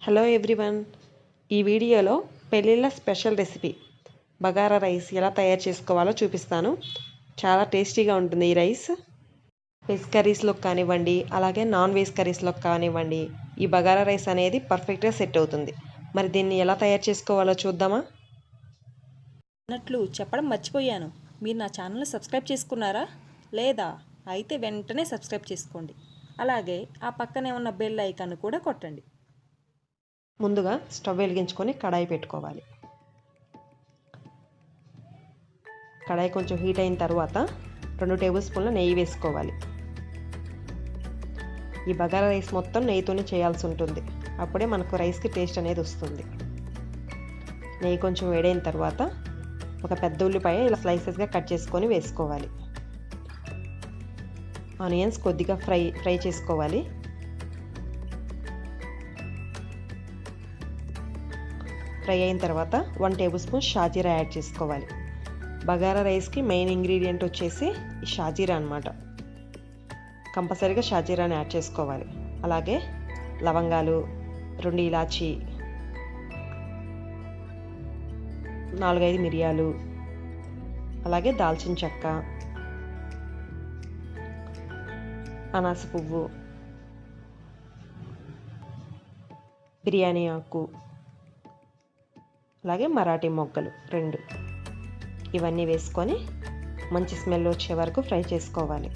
Hello everyone, ఈ వీడియోలో పెళ్ళిళ్ళ స్పెషల్ రెసిపీ బగారా రైస్ ఎలా తయారు చేసుకోవాలో చూపిస్తాను. చాలా టేస్టీగా ఉంటుంది ఈ రైస్. వెజ్ కర్రీస్లోకి కానివ్వండి, అలాగే నాన్ వెజ్ కర్రీస్లోకి కానివ్వండి, ఈ బగారా రైస్ అనేది పర్ఫెక్ట్గా సెట్ అవుతుంది. మరి దీన్ని ఎలా తయారు చేసుకోవాలో చూద్దామా? అన్నట్లు చెప్పడం మర్చిపోయాను. మీరు నా ఛానల్ని సబ్స్క్రైబ్ చేసుకున్నారా లేదా? అయితే వెంటనే సబ్స్క్రైబ్ చేసుకోండి. అలాగే ఆ పక్కనే ఉన్న బెల్ ఐకాన్ కూడా కొట్టండి. ముందుగా స్టవ్ వెలిగించుకొని కడాయి పెట్టుకోవాలి. కడాయి కొంచెం హీట్ అయిన తర్వాత 2 టేబుల్ స్పూన్ల నెయ్యి వేసుకోవాలి. ఈ బగారా రైస్ మొత్తం నెయ్యితోనే చేయాల్సి ఉంటుంది. అప్పుడే మనకు రైస్కి టేస్ట్ అనేది వస్తుంది. నెయ్యి కొంచెం వేడైన తర్వాత ఒక పెద్ద ఉల్లిపాయ ఇలా స్లైసెస్గా కట్ చేసుకొని వేసుకోవాలి. ఆనియన్స్ కొద్దిగా ఫ్రై చేసుకోవాలి. ఫ్రై అయిన తర్వాత 1 టేబుల్ స్పూన్ షాజీరా యాడ్ చేసుకోవాలి. బగారా రైస్కి మెయిన్ ఇంగ్రీడియంట్ వచ్చేసి ఈ షాజీరా అన్నమాట. కంపల్సరీగా షాజీరాని యాడ్ చేసుకోవాలి. అలాగే లవంగాలు, 2 ఇలాచీ, 4-5 మిరియాలు, అలాగే దాల్చిన చెక్క, అనాస పువ్వు, బిర్యానీ ఆకు, అలాగే మరాఠీ మొగ్గలు 2. ఇవన్నీ వేసుకొని మంచి స్మెల్ వచ్చే వరకు ఫ్రై చేసుకోవాలి.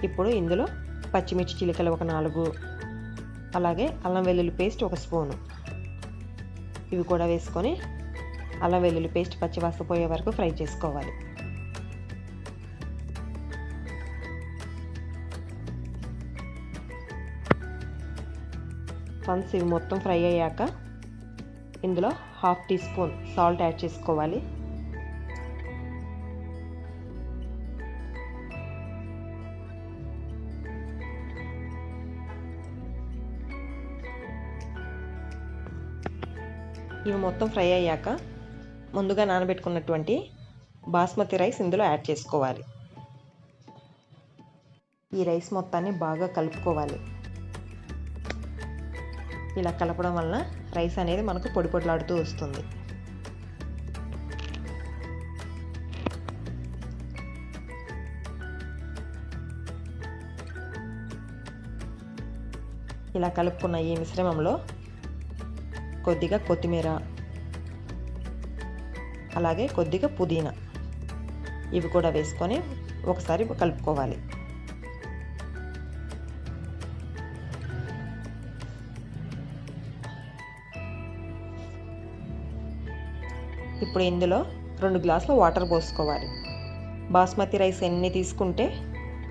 ఇప్పుడు ఇందులో పచ్చిమిర్చి చిలుకలు ఒక 4, అలాగే అల్లం వెల్లుల్లి పేస్ట్ 1 స్పూను, ఇవి కూడా వేసుకొని అల్లం వెల్లుల్లి పేస్ట్ పచ్చివాసన పోయే వరకు ఫ్రై చేసుకోవాలి. వన్స్ ఇవి మొత్తం ఫ్రై అయ్యాక ఇందులో 1/2 టీ స్పూన్ సాల్ట్ యాడ్ చేసుకోవాలి. ఇవి మొత్తం ఫ్రై అయ్యాక ముందుగా నానబెట్టుకున్నటువంటి బాస్మతి రైస్ ఇందులో యాడ్ చేసుకోవాలి. ఈ రైస్ మొత్తాన్ని బాగా కలుపుకోవాలి. ఇలా కలపడం వలన రైస్ అనేది మనకు పొడి పొడిలాడుతూ వస్తుంది. ఇలా కలుపుకున్న ఈ మిశ్రమంలో కొద్దిగా కొత్తిమీర, అలాగే కొద్దిగా పుదీనా, ఇవి కూడా వేసుకొని ఒకసారి కలుపుకోవాలి. ఇప్పుడు ఇందులో 2 గ్లాసుల వాటర్ పోసుకోవాలి. బాస్మతి రైస్ ఎన్ని తీసుకుంటే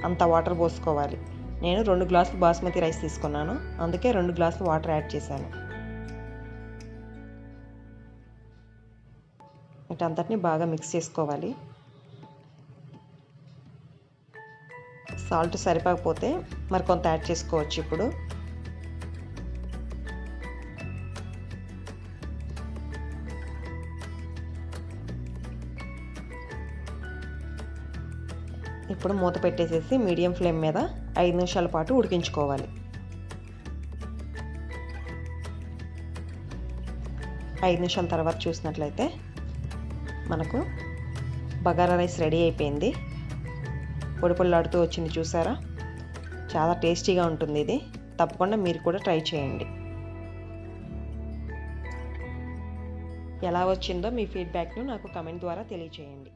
అంత వాటర్ పోసుకోవాలి. నేను 2 గ్లాసులు బాస్మతి రైస్ తీసుకున్నాను, అందుకే 2 గ్లాసులు వాటర్ యాడ్ చేశాను. వీటంతటిని బాగా మిక్స్ చేసుకోవాలి. సాల్ట్ సరిపోకపోతే మరి కొంత యాడ్ చేసుకోవచ్చు. ఇప్పుడు ఇప్పుడు మూత పెట్టేసేసి మీడియం ఫ్లేమ్ మీద 5 నిమిషాల పాటు ఉడికించుకోవాలి. 5 నిమిషాల తర్వాత చూసినట్లయితే మనకు బగారా రైస్ రెడీ అయిపోయింది. పొడి పొడిలాడుతూ వచ్చింది, చూసారా? చాలా టేస్టీగా ఉంటుంది ఇది. తప్పకుండా మీరు కూడా ట్రై చేయండి. ఎలా వచ్చిందో మీ ఫీడ్బ్యాక్ను నాకు కమెంట్ ద్వారా తెలియచేయండి.